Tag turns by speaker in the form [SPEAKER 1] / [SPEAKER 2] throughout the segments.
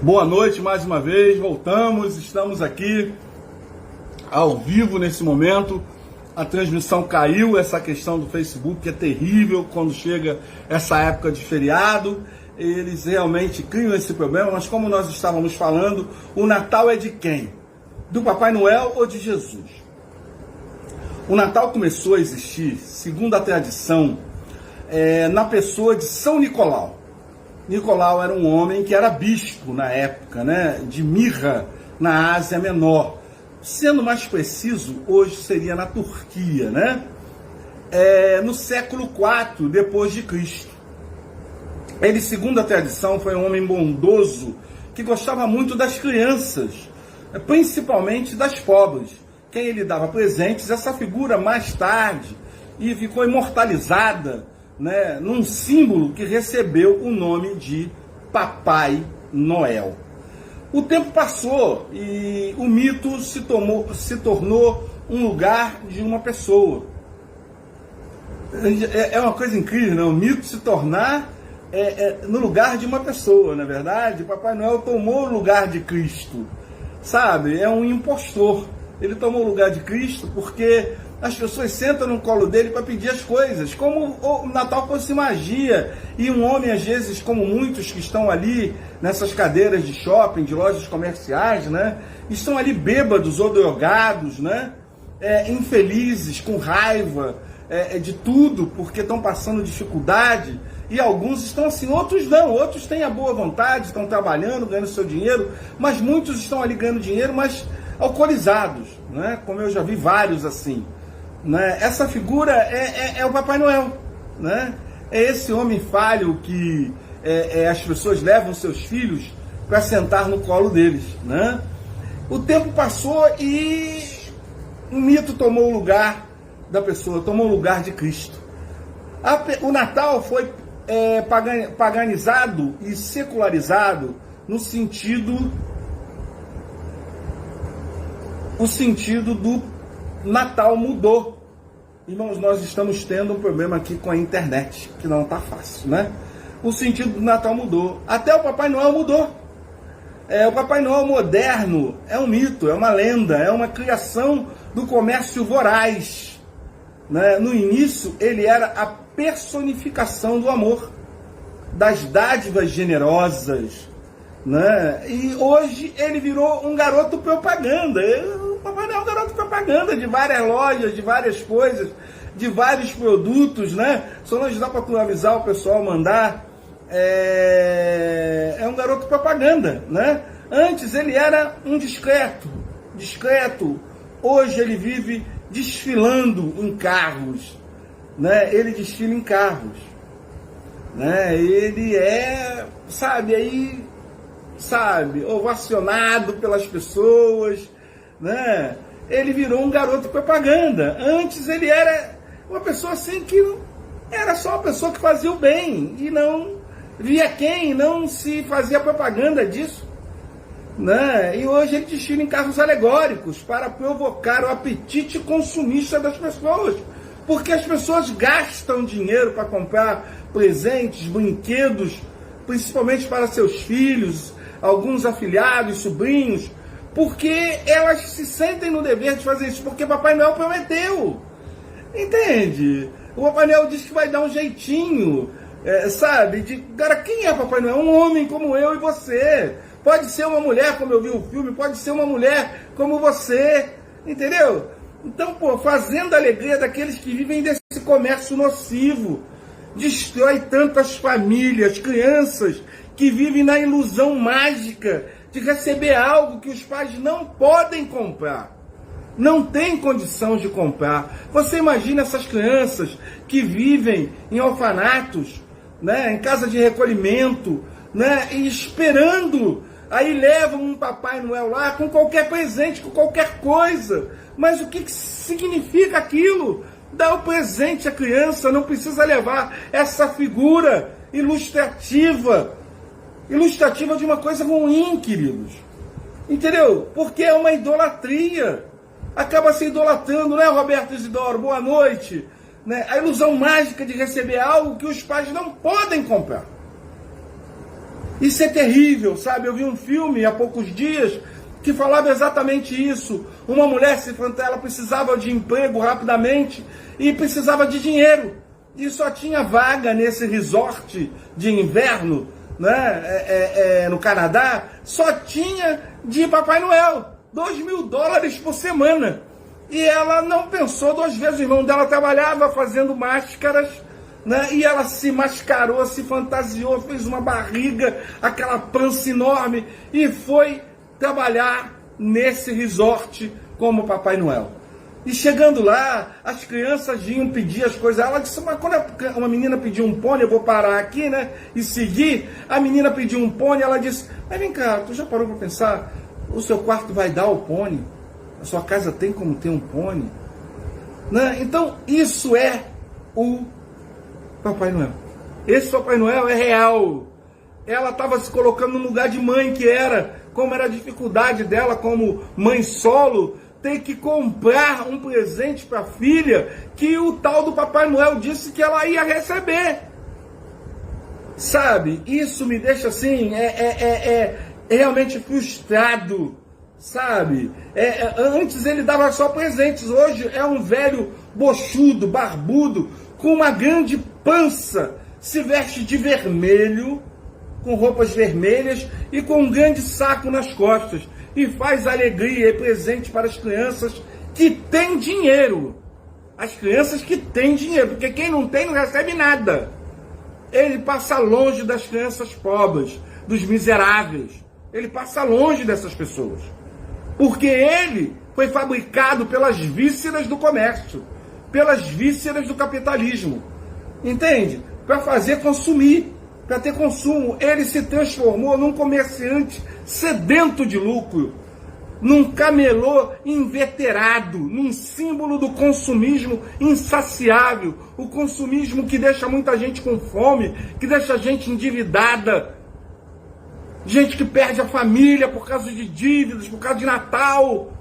[SPEAKER 1] Boa noite mais uma vez, voltamos, estamos aqui ao vivo nesse momento. A transmissão caiu, essa questão do Facebook é terrível quando chega essa época de feriado. Eles realmente criam esse problema, mas como nós estávamos falando, o Natal é de quem? Do Papai Noel ou de Jesus? O Natal começou a existir, segundo a tradição, na pessoa de São Nicolau. Nicolau era um homem que era bispo na época, né, de Mirra, na Ásia Menor. Sendo mais preciso, hoje seria na Turquia, né? No século IV depois de Cristo. Ele, segundo a tradição, foi um homem bondoso que gostava muito das crianças, principalmente das pobres. Quem ele dava presentes, essa figura mais tarde e ficou imortalizada, né, num símbolo que recebeu o nome de Papai Noel. O tempo passou e o mito se tornou um lugar de uma pessoa. É uma coisa incrível, né? O mito se tornar no lugar de uma pessoa, na verdade. Papai Noel tomou o lugar de Cristo, sabe? É um impostor. Ele tomou o lugar de Cristo porque as pessoas sentam no colo dele para pedir as coisas, como o Natal fosse magia, e um homem, às vezes, como muitos que estão ali nessas cadeiras de shopping, de lojas comerciais, né, estão ali bêbados ou drogados, né, infelizes, com raiva de tudo, porque estão passando dificuldade, e alguns estão assim, outros não, outros têm a boa vontade, estão trabalhando, ganhando seu dinheiro, mas muitos estão ali ganhando dinheiro, mas alcoolizados, né, como eu já vi vários assim. Né? Essa figura é o Papai Noel, né? É esse homem falho que as pessoas levam seus filhos para sentar no colo deles, né? O tempo passou e o mito tomou o lugar da pessoa, tomou o lugar de Cristo. O Natal foi paganizado e secularizado no sentido do Natal mudou. Irmãos, nós estamos tendo um problema aqui com a internet, que não está fácil, né? O sentido do Natal mudou. Até o Papai Noel mudou. O Papai Noel moderno é um mito, é uma lenda, é uma criação do comércio voraz, né? No início, ele era a personificação do amor, das dádivas generosas, né? E hoje ele virou um garoto propaganda. O Papai Noel é um garoto propaganda de várias lojas, de várias coisas, de vários produtos, né? Só não dá para tu avisar o pessoal, mandar. É um garoto propaganda, né? Antes ele era um discreto. Hoje ele vive desfilando em carros, né? Ele desfila em carros, né? Ele ovacionado pelas pessoas, né? Ele virou um garoto propaganda. Antes ele era uma pessoa assim que era só uma pessoa que fazia o bem e não via quem, não se fazia propaganda disso, né? E hoje ele desfila em carros alegóricos para provocar o apetite consumista das pessoas, porque as pessoas gastam dinheiro para comprar presentes, brinquedos, principalmente para seus filhos, alguns afilhados, sobrinhos, porque elas se sentem no dever de fazer isso, porque Papai Noel prometeu, entende? O Papai Noel disse que vai dar um jeitinho, sabe? Cara, quem é Papai Noel? Um homem como eu e você. Pode ser uma mulher, como eu vi o filme, pode ser uma mulher como você, entendeu? Então, fazendo a alegria daqueles que vivem desse comércio nocivo, destrói tantas famílias, crianças que vivem na ilusão mágica de receber algo que os pais não podem comprar, não têm condição de comprar. Você imagina essas crianças que vivem em orfanatos, né, em casa de recolhimento, né, e esperando, aí levam um Papai Noel lá com qualquer presente, com qualquer coisa. Mas o que significa aquilo? Dá o presente à criança, não precisa levar essa figura ilustrativa de uma coisa ruim, queridos. Entendeu? Porque é uma idolatria. Acaba se idolatrando, né, Roberto Isidoro? Boa noite. Né? A ilusão mágica de receber algo que os pais não podem comprar. Isso é terrível, sabe? Eu vi um filme há poucos dias que falava exatamente isso. Uma mulher ela precisava de emprego rapidamente e precisava de dinheiro. E só tinha vaga nesse resort de inverno, né? No Canadá, só tinha de Papai Noel, $2.000 por semana. E ela não pensou duas vezes. O irmão dela trabalhava fazendo máscaras, né? E ela se mascarou, se fantasiou, fez uma barriga, aquela pança enorme e foi trabalhar nesse resort como Papai Noel. E chegando lá, as crianças vinham pedir as coisas. Ela disse, mas quando uma menina pediu um pônei, eu vou parar aqui, né, e seguir. A menina pediu um pônei, ela disse, mas vem cá, tu já parou para pensar? O seu quarto vai dar o pônei? A sua casa tem como ter um pônei? Né? Então, isso é o Papai Noel. Esse Papai Noel é real. Ela estava se colocando no lugar de mãe que era, como era a dificuldade dela como mãe solo, ter que comprar um presente para a filha que o tal do Papai Noel disse que ela ia receber. Sabe? Isso me deixa assim, realmente frustrado. Sabe? Antes ele dava só presentes, hoje é um velho bochudo, barbudo, com uma grande pança, se veste de vermelho, com roupas vermelhas e com um grande saco nas costas, e faz alegria e presente para as crianças que têm dinheiro. As crianças que têm dinheiro, porque quem não tem não recebe nada. Ele passa longe das crianças pobres, dos miseráveis. Ele passa longe dessas pessoas. Porque ele foi fabricado pelas vísceras do comércio, pelas vísceras do capitalismo. Entende? Para fazer consumir, para ter consumo. Ele se transformou num comerciante sedento de lucro, num camelô inveterado, num símbolo do consumismo insaciável, o consumismo que deixa muita gente com fome, que deixa a gente endividada, gente que perde a família por causa de dívidas, por causa de Natal.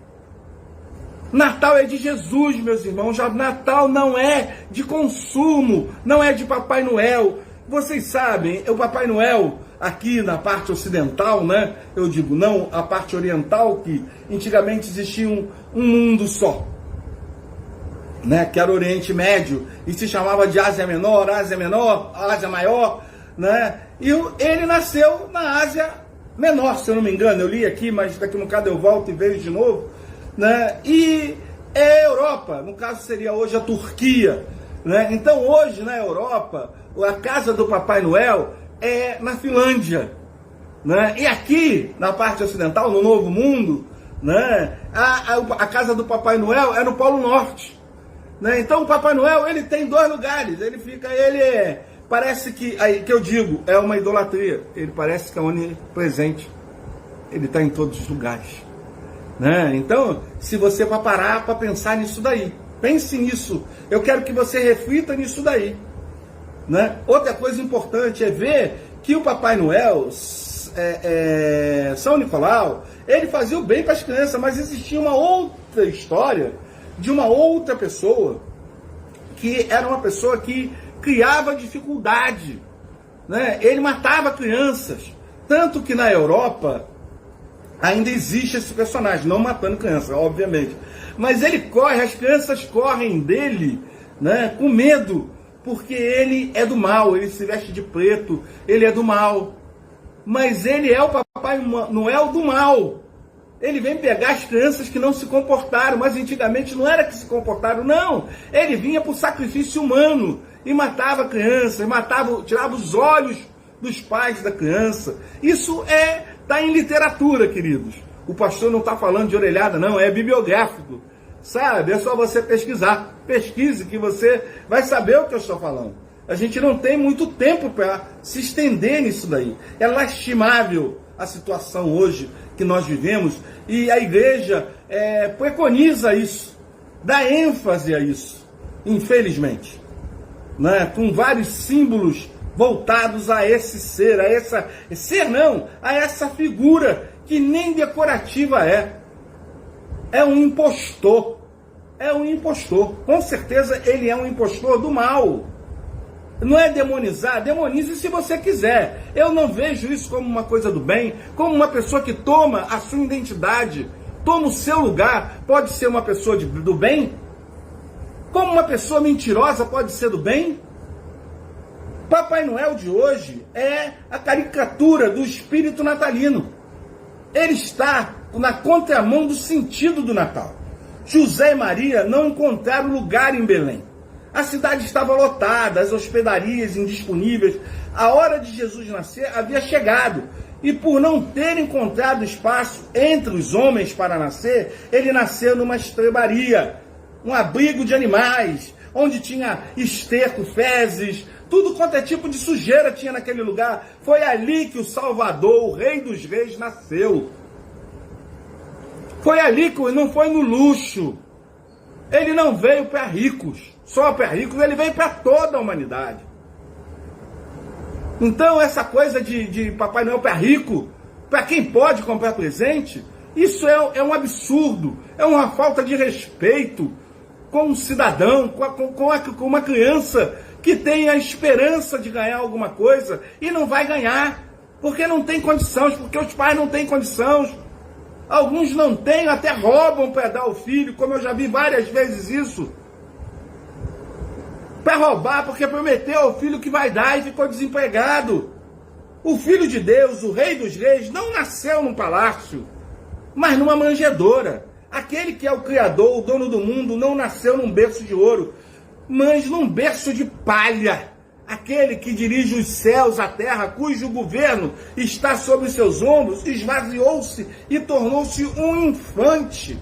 [SPEAKER 1] Natal é de Jesus, meus irmãos. Já Natal não é de consumo, não é de Papai Noel. Vocês sabem, o Papai Noel, aqui na parte ocidental, né? Eu digo, não a parte oriental, que antigamente existia um mundo só, né? Que era o Oriente Médio, e se chamava de Ásia Menor, Ásia Maior, né? E ele nasceu na Ásia Menor, se eu não me engano. Eu li aqui, mas daqui a um bocado eu volto e vejo de novo, né? E é Europa, no caso seria hoje a Turquia, né? Então hoje na Europa, a casa do Papai Noel é na Finlândia, né? E aqui na parte ocidental, no Novo Mundo, né, a casa do Papai Noel é no Polo Norte, né? Então o Papai Noel, ele tem dois lugares. Parece que eu digo, é uma idolatria. Ele parece que é onipresente. Ele está em todos os lugares, né? Então, se você vai parar para pensar nisso daí, pense nisso. Eu quero que você reflita nisso daí, né? Outra coisa importante é ver que o Papai Noel, São Nicolau, ele fazia o bem para as crianças, mas existia uma outra história de uma outra pessoa, que era uma pessoa que criava dificuldade, né? Ele matava crianças, tanto que na Europa ainda existe esse personagem, não matando crianças, obviamente, mas ele corre, as crianças correm dele, né, com medo, porque ele é do mal, ele se veste de preto, ele é do mal, mas ele é o Papai Noel do mal. Ele vem pegar as crianças que não se comportaram, mas antigamente não era que se comportaram, não. Ele vinha por sacrifício humano e matava crianças, tirava os olhos dos pais da criança. Isso está em literatura, queridos. O pastor não está falando de orelhada, não, é bibliográfico. Sabe? É só você pesquisar. Pesquise que você vai saber o que eu estou falando. A gente não tem muito tempo para se estender nisso daí. É lastimável a situação hoje que nós vivemos, e a igreja preconiza isso, dá ênfase a isso, infelizmente, né? Com vários símbolos voltados a esse ser, a essa figura que nem decorativa é um impostor, com certeza ele é um impostor do mal, Não é demonizar, demonize se você quiser. Eu não vejo isso como uma coisa do bem, como uma pessoa que toma a sua identidade, toma o seu lugar, pode ser uma pessoa do bem? Como uma pessoa mentirosa pode ser do bem? Papai Noel de hoje é a caricatura do espírito natalino. Ele está na contramão do sentido do Natal. José e Maria não encontraram lugar em Belém. A cidade estava lotada, as hospedarias indisponíveis. A hora de Jesus nascer havia chegado. E por não ter encontrado espaço entre os homens para nascer, ele nasceu numa estrebaria, um abrigo de animais, onde tinha esterco, fezes, tudo quanto é tipo de sujeira tinha naquele lugar. Foi ali que o Salvador, o Rei dos Reis, nasceu. Foi ali que não foi no luxo. Ele não veio para ricos, só para ricos, ele veio para toda a humanidade. Então essa coisa de Papai Noel para rico, para quem pode comprar presente, isso é um absurdo, é uma falta de respeito com um cidadão, com uma criança que tem a esperança de ganhar alguma coisa e não vai ganhar, porque não tem condições, porque os pais não têm condições. Alguns não têm, até roubam para dar ao filho, como eu já vi várias vezes isso. Para roubar, porque prometeu ao filho que vai dar e ficou desempregado. O Filho de Deus, o Rei dos Reis, não nasceu num palácio, mas numa manjedoura. Aquele que é o Criador, o dono do mundo, não nasceu num berço de ouro, mas num berço de palha. Aquele que dirige os céus, a terra, cujo governo está sobre os seus ombros, esvaziou-se e tornou-se um infante.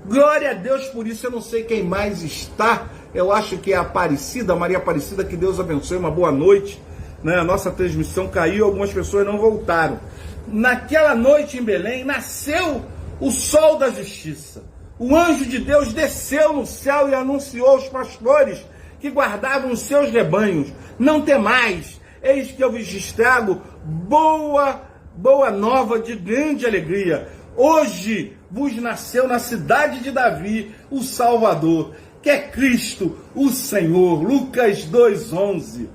[SPEAKER 1] Glória a Deus por isso. Eu não sei quem mais está. Eu acho que é a Aparecida, Maria Aparecida, que Deus abençoe, uma boa noite. Né? A nossa transmissão caiu, algumas pessoas não voltaram. Naquela noite em Belém, nasceu o sol da justiça. O anjo de Deus desceu no céu e anunciou aos pastores que guardavam os seus rebanhos: não temais, eis que eu vos trago boa nova de grande alegria. Hoje vos nasceu na cidade de Davi o Salvador, que é Cristo, o Senhor. Lucas 2,11.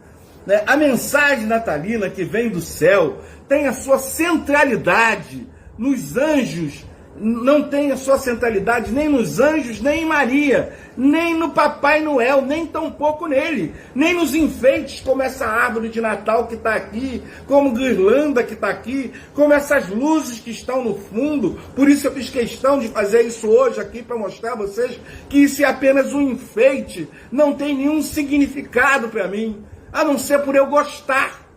[SPEAKER 1] A mensagem natalina que vem do céu tem a sua centralidade nos anjos. Não tem a sua centralidade nem nos anjos, nem em Maria, nem no Papai Noel, nem tampouco nele, nem nos enfeites como essa árvore de Natal que está aqui, como guirlanda que está aqui, como essas luzes que estão no fundo. Por isso eu fiz questão de fazer isso hoje aqui para mostrar a vocês que isso é apenas um enfeite, não tem nenhum significado para mim, a não ser por eu gostar,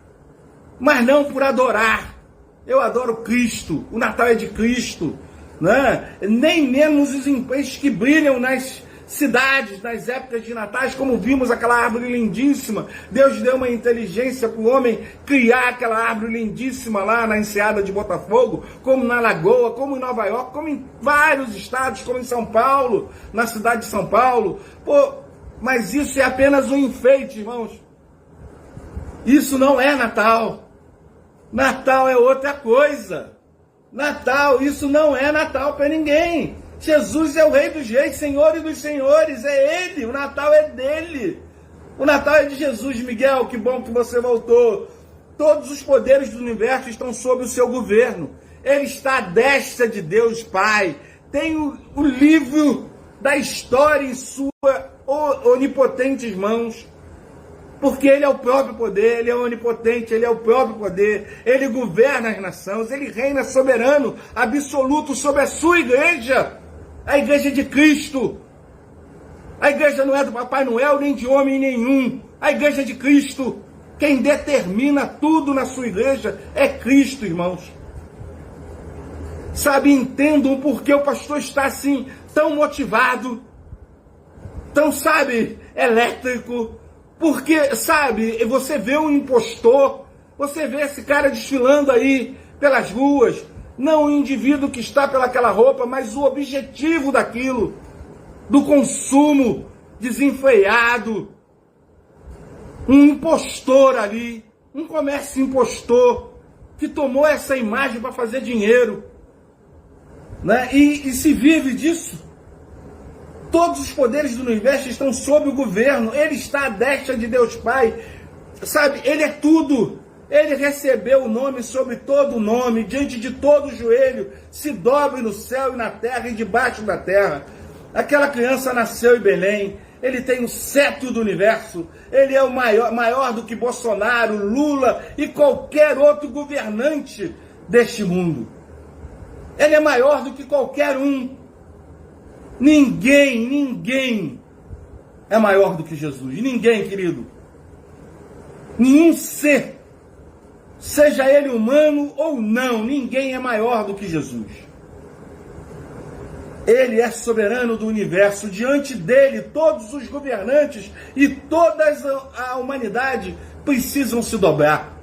[SPEAKER 1] mas não por adorar. Eu adoro Cristo, o Natal é de Cristo. Né? Nem menos os enfeites que brilham nas cidades, nas épocas de natais, como vimos aquela árvore lindíssima. Deus deu uma inteligência para o homem criar aquela árvore lindíssima lá na Enseada de Botafogo, como na Lagoa, como em Nova York, como em vários estados, como em São Paulo, na cidade de São Paulo. Pô, mas isso é apenas um enfeite, irmãos. Isso não é Natal. Natal é outra coisa. Natal, isso não é Natal para ninguém. Jesus é o Rei dos Reis, Senhor e dos Senhores, é Ele, o Natal é dele. O Natal é de Jesus. Miguel, que bom que você voltou. Todos os poderes do universo estão sob o seu governo. Ele está à destra de Deus Pai. Tem o livro da história em sua onipotentes mãos. Porque Ele é o próprio poder, Ele é onipotente, Ele é o próprio poder, Ele governa as nações, Ele reina soberano, absoluto sobre a sua igreja, a igreja de Cristo. A igreja não é do Papai Noel, nem de homem nenhum, a igreja de Cristo. Quem determina tudo na sua igreja é Cristo, irmãos. Sabe, entendam por que o pastor está assim, tão motivado, tão, sabe, elétrico. Porque, sabe, você vê um impostor, você vê esse cara desfilando aí pelas ruas, não o indivíduo que está pelaquela roupa, mas o objetivo daquilo, do consumo desenfreado, um impostor ali, um comércio impostor, que tomou essa imagem para fazer dinheiro, né? E se vive disso. Todos os poderes do universo estão sob o governo. Ele está à destra de Deus Pai. sabe, ele é tudo. Ele recebeu o nome sobre todo o nome, diante de todo o joelho, se dobre no céu e na terra e debaixo da terra. Aquela criança nasceu em Belém, ele tem o cetro do universo, ele é o maior do que Bolsonaro, Lula e qualquer outro governante deste mundo. Ele é maior do que qualquer um. Ninguém é maior do que Jesus. Ninguém, querido. Nenhum ser, seja ele humano ou não, ninguém é maior do que Jesus. Ele é soberano do universo. Diante dele, todos os governantes e toda a humanidade precisam se dobrar.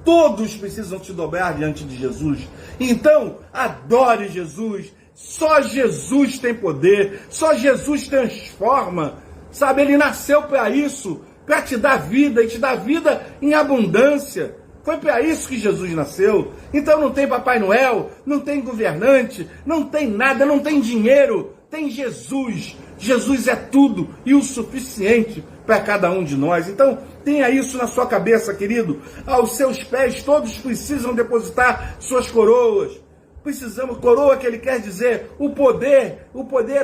[SPEAKER 1] Todos precisam se dobrar diante de Jesus. Então, adore Jesus. Só Jesus tem poder. Só Jesus transforma. Sabe, ele nasceu para isso, para te dar vida, e te dar vida em abundância. Foi para isso que Jesus nasceu. Então não tem Papai Noel, não tem governante, não tem nada, não tem dinheiro. Tem Jesus. Jesus é tudo e o suficiente para cada um de nós. Então tenha isso na sua cabeça, querido. Aos seus pés todos precisam depositar suas coroas. Precisamos, coroa que ele quer dizer, o poder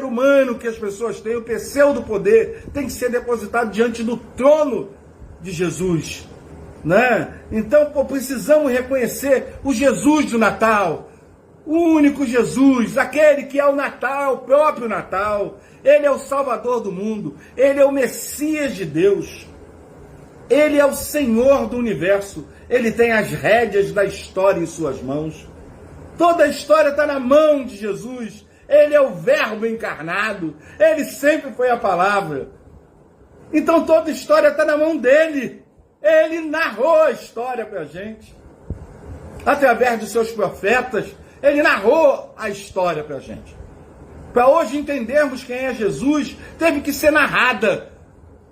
[SPEAKER 1] humano que as pessoas têm, o pseudo poder, tem que ser depositado diante do trono de Jesus, né? Então, precisamos reconhecer o Jesus do Natal, o único Jesus, aquele que é o Natal, o próprio Natal. Ele é o Salvador do mundo, ele é o Messias de Deus, ele é o Senhor do universo, ele tem as rédeas da história em suas mãos. Toda a história está na mão de Jesus. Ele é o Verbo encarnado. Ele sempre foi a palavra. Então toda a história está na mão dele. Ele narrou a história para a gente. Através dos seus profetas, ele narrou a história para a gente. Para hoje entendermos quem é Jesus, teve que ser narrada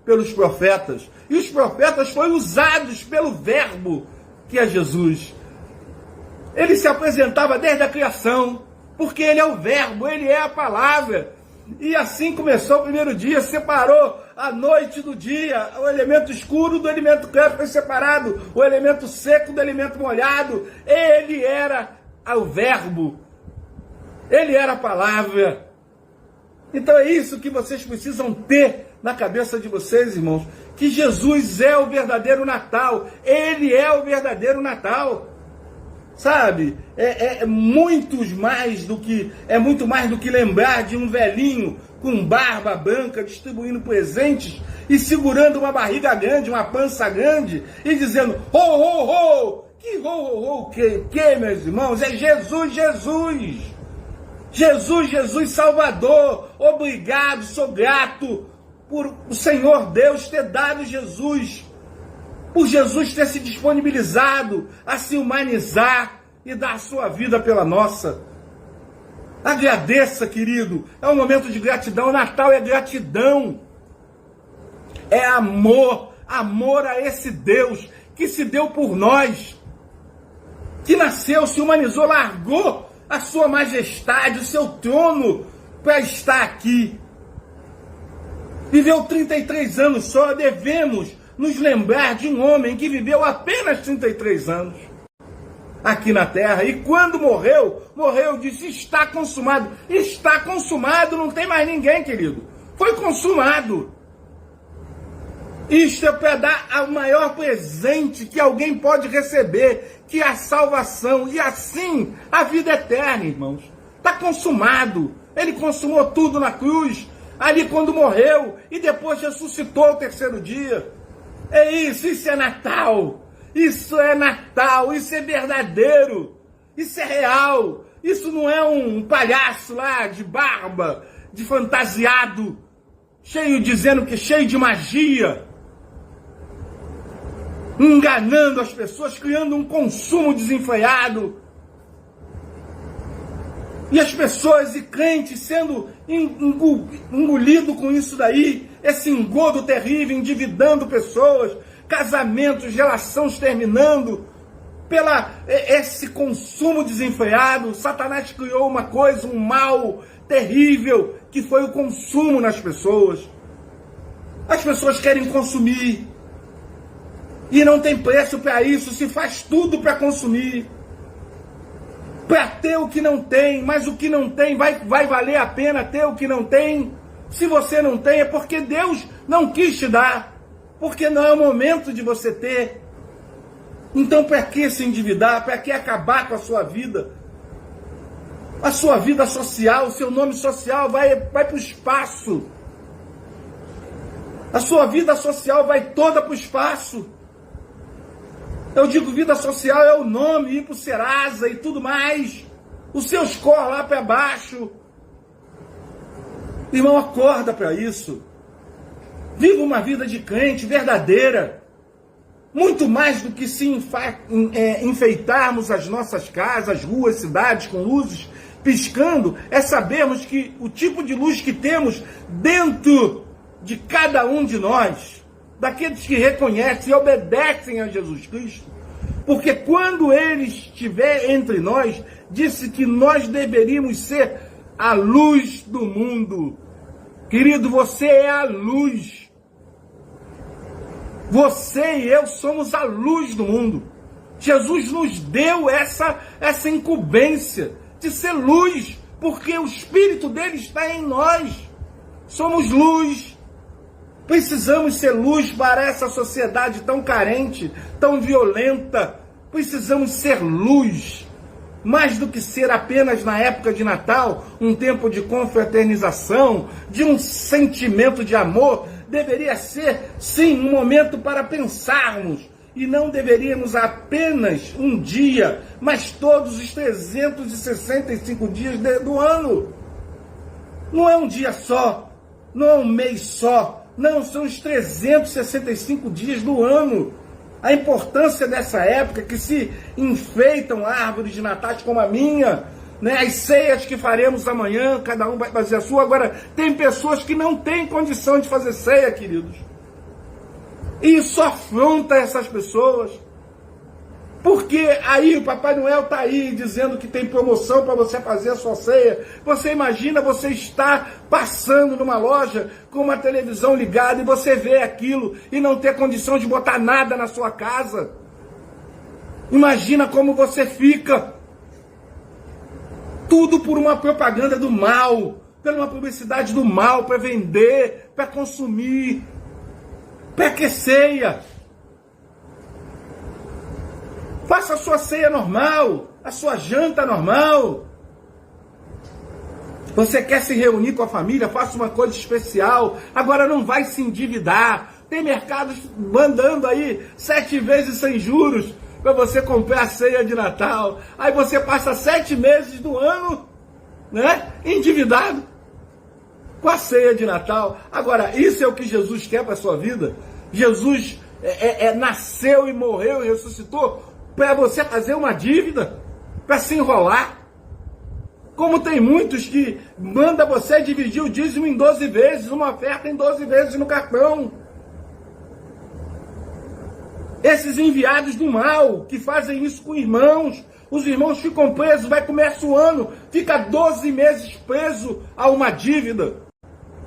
[SPEAKER 1] pelos profetas. E os profetas foram usados pelo Verbo, que é Jesus. Ele se apresentava desde a criação, porque ele é o Verbo, ele é a palavra. E assim começou o primeiro dia, separou a noite do dia, o elemento escuro do elemento claro foi separado, o elemento seco do elemento molhado. Ele era o Verbo, ele era a palavra. Então é isso que vocês precisam ter na cabeça de vocês, irmãos, que Jesus é o Natal, ele é o verdadeiro Natal. Sabe, é muito mais do que lembrar de um velhinho com barba branca distribuindo presentes e segurando uma barriga grande, uma pança grande e dizendo ho, ho, ho. Que ho, ho, ho, que, meus irmãos? É Jesus, Jesus. Jesus, Jesus Salvador. Obrigado, sou grato por o Senhor Deus ter dado Jesus. Por Jesus ter se disponibilizado a se humanizar e dar a sua vida pela nossa. Agradeça, querido. É um momento de gratidão. O Natal é gratidão. É amor. Amor a esse Deus que se deu por nós. Que nasceu, se humanizou, largou a sua majestade, o seu trono para estar aqui. Viveu 33 anos só. Devemos nos lembrar de um homem que viveu apenas 33 anos aqui na terra, e quando morreu, disse, está consumado. Está consumado, não tem mais ninguém, querido. Foi consumado. Isto é para dar o maior presente que alguém pode receber, que é a salvação, e assim a vida eterna, irmãos. Está consumado. Ele consumou tudo na cruz, ali quando morreu, e depois ressuscitou ao terceiro dia. É isso, isso é Natal. Isso é Natal, isso é verdadeiro, isso é real. Isso não é um palhaço lá de barba, de fantasiado, dizendo que cheio de magia, enganando as pessoas, criando um consumo desenfreado. E as pessoas e crentes sendo engolidos com isso daí, esse engodo terrível, endividando pessoas, casamentos, relações terminando, esse consumo desenfreado. Satanás criou uma coisa, um mal terrível, que foi o consumo nas pessoas. As pessoas querem consumir. E não tem preço para isso, se faz tudo para consumir. Para ter o que não tem, mas o que não tem vai valer a pena ter o que não tem? Se você não tem, é porque Deus não quis te dar, porque não é o momento de você ter. Então, para que se endividar? Para que acabar com a sua vida? A sua vida social, o seu nome social vai para o espaço. A sua vida social vai toda para o espaço. Eu digo vida social é o nome, ir para o Serasa e tudo mais. O seu score lá para baixo. Irmão, acorda para isso. Viva uma vida de crente verdadeira. Muito mais do que se enfeitarmos as nossas casas, ruas, cidades com luzes piscando, é sabermos que o tipo de luz que temos dentro de cada um de nós, daqueles que reconhecem e obedecem a Jesus Cristo, porque quando Ele estiver entre nós, disse que nós deveríamos ser a luz do mundo. Querido, você é a luz. Você e eu somos a luz do mundo. Jesus nos deu essa incumbência de ser luz, porque o Espírito dele está em nós. Somos luz. Precisamos ser luz para essa sociedade tão carente, tão violenta. Precisamos ser luz. Mais do que ser apenas na época de Natal, um tempo de confraternização, de um sentimento de amor, deveria ser, sim, um momento para pensarmos. E não deveríamos apenas um dia, mas todos os 365 dias do ano. Não é um dia só, não é um mês só, não, são os 365 dias do ano. A importância dessa época que se enfeitam árvores de Natal como a minha, né? As ceias que faremos amanhã, cada um vai fazer a sua. Agora, tem pessoas que não têm condição de fazer ceia, queridos. E isso afronta essas pessoas. Porque aí o Papai Noel está aí dizendo que tem promoção para você fazer a sua ceia. Você imagina você estar passando numa loja com uma televisão ligada e você vê aquilo e não ter condição de botar nada na sua casa. Imagina como você fica. Tudo por uma propaganda do mal, por uma publicidade do mal, para vender, para consumir. Para que ceia? Faça a sua ceia normal, a sua janta normal. Você quer se reunir com a família? Faça uma coisa especial. Agora não vai se endividar. Tem mercados mandando aí 7 vezes sem juros para você comprar a ceia de Natal. Aí você passa 7 meses do ano, né, endividado com a ceia de Natal. Agora, isso é o que Jesus quer para a sua vida? Jesus nasceu e morreu e ressuscitou para você fazer uma dívida, para se enrolar. Como tem muitos que manda você dividir o dízimo em 12 vezes, uma oferta em 12 vezes no cartão. Esses enviados do mal que fazem isso com irmãos, os irmãos ficam presos, vai começar o ano, fica 12 meses preso a uma dívida,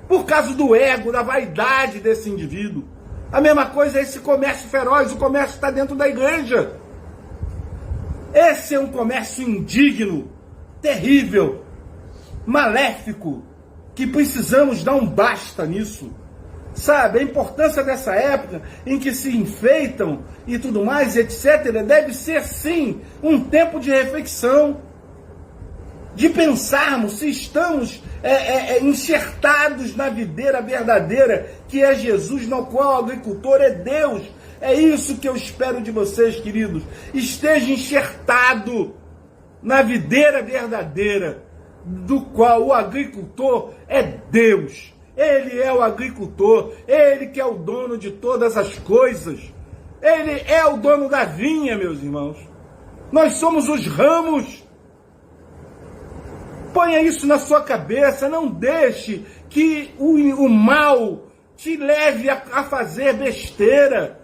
[SPEAKER 1] por causa do ego, da vaidade desse indivíduo. A mesma coisa é esse comércio feroz, o comércio está dentro da igreja. Esse é um comércio indigno, terrível, maléfico, que precisamos dar um basta nisso. Sabe, a importância dessa época em que se enfeitam e tudo mais, etc., deve ser, sim, um tempo de reflexão, de pensarmos se estamos enxertados na videira verdadeira, que é Jesus, no qual o agricultor é Deus. É isso que eu espero de vocês, queridos. Esteja enxertado na videira verdadeira, do qual o agricultor é Deus. Ele é o agricultor, ele que é o dono de todas as coisas. Ele é o dono da vinha, meus irmãos. Nós somos os ramos. Ponha isso na sua cabeça, não deixe que o mal te leve a fazer besteira.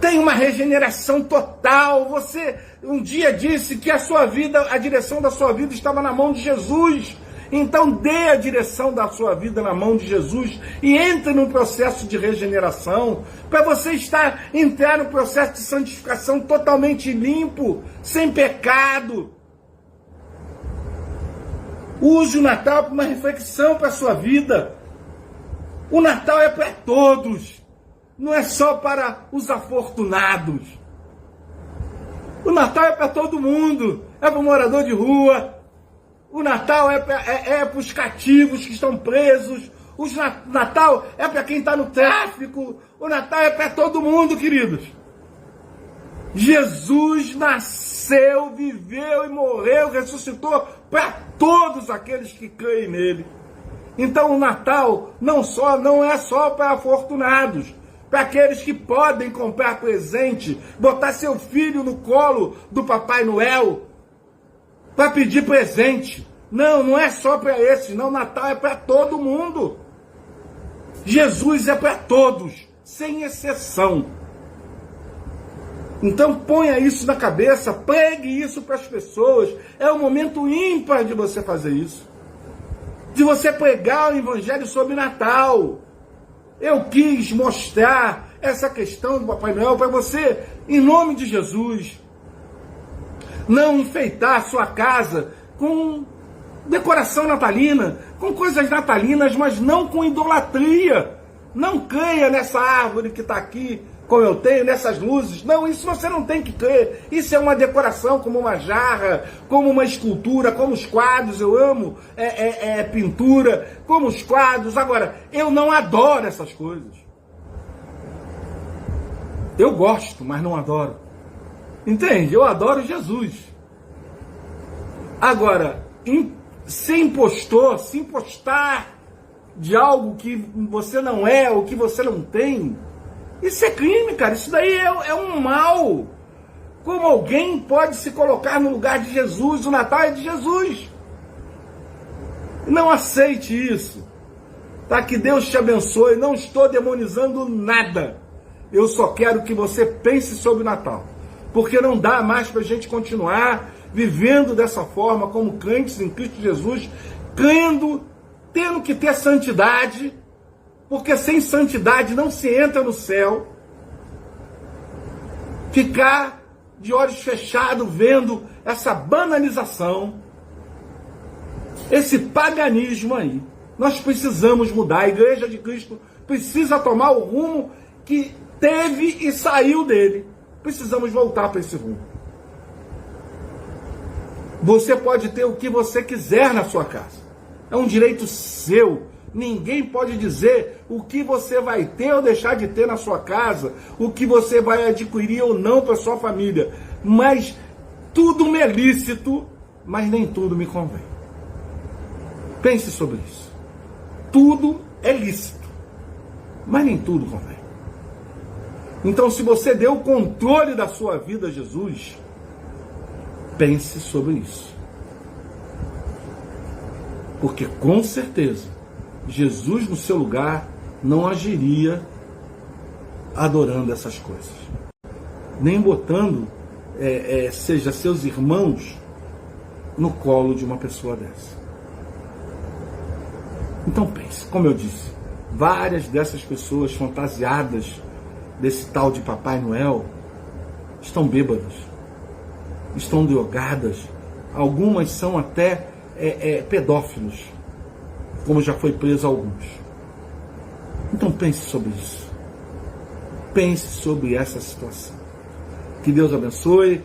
[SPEAKER 1] Tem uma regeneração total. Você um dia disse que a sua vida, a direção da sua vida estava na mão de Jesus. Então dê a direção da sua vida na mão de Jesus e entre num processo de regeneração, para você entrar no processo de santificação totalmente limpo, sem pecado. Use o Natal para uma reflexão para a sua vida. O Natal é para todos, não é só para os afortunados. O Natal é para todo mundo, é para o morador de rua. O Natal é para os cativos que estão presos. O Natal é para quem está no tráfico. O Natal é para todo mundo, queridos. Jesus nasceu, viveu e morreu, ressuscitou para todos aqueles que creem nele. Então o Natal não é só para afortunados, para aqueles que podem comprar presente, botar seu filho no colo do Papai Noel para pedir presente. Não é só para esses, não. Natal é para todo mundo. Jesus é para todos, sem exceção. Então ponha isso na cabeça, pregue isso para as pessoas. É um momento ímpar de você fazer isso. De você pregar o Evangelho sobre Natal. Eu quis mostrar essa questão do Papai Noel para você, em nome de Jesus. Não enfeitar sua casa com decoração natalina, com coisas natalinas, mas não com idolatria. Não creia nessa árvore que está aqui, como eu tenho, nessas luzes. Não, isso você não tem que crer. Isso é uma decoração, como uma jarra, como uma escultura, como os quadros. Eu amo pintura, como os quadros. Agora, eu não adoro essas coisas. Eu gosto, mas não adoro. Entende? Eu adoro Jesus. Agora, se impostar de algo que você não é, ou que você não tem, isso é crime, cara. Isso daí é um mal. Como alguém pode se colocar no lugar de Jesus? O Natal é de Jesus. Não aceite isso. Tá? Que Deus te abençoe. Não estou demonizando nada. Eu só quero que você pense sobre o Natal. Porque não dá mais para a gente continuar vivendo dessa forma, como crentes em Cristo Jesus, crendo, tendo que ter santidade, porque sem santidade não se entra no céu. Ficar de olhos fechados vendo essa banalização, esse paganismo aí. Nós precisamos mudar. A Igreja de Cristo precisa tomar o rumo que teve e saiu dele. Precisamos voltar para esse rumo. Você pode ter o que você quiser na sua casa. É um direito seu. Ninguém pode dizer o que você vai ter ou deixar de ter na sua casa, o que você vai adquirir ou não para sua família. Mas tudo me é lícito, mas nem tudo me convém. Pense sobre isso. Tudo é lícito, mas nem tudo convém. Então, se você deu o controle da sua vida a Jesus, pense sobre isso. Porque, com certeza, Jesus no seu lugar não agiria adorando essas coisas. Nem botando, seja seus irmãos, no colo de uma pessoa dessa. Então pense, como eu disse, várias dessas pessoas fantasiadas desse tal de Papai Noel estão bêbadas, estão drogadas, algumas são até pedófilos, como já foi preso alguns. Então pense sobre isso. Pense sobre essa situação. Que Deus abençoe.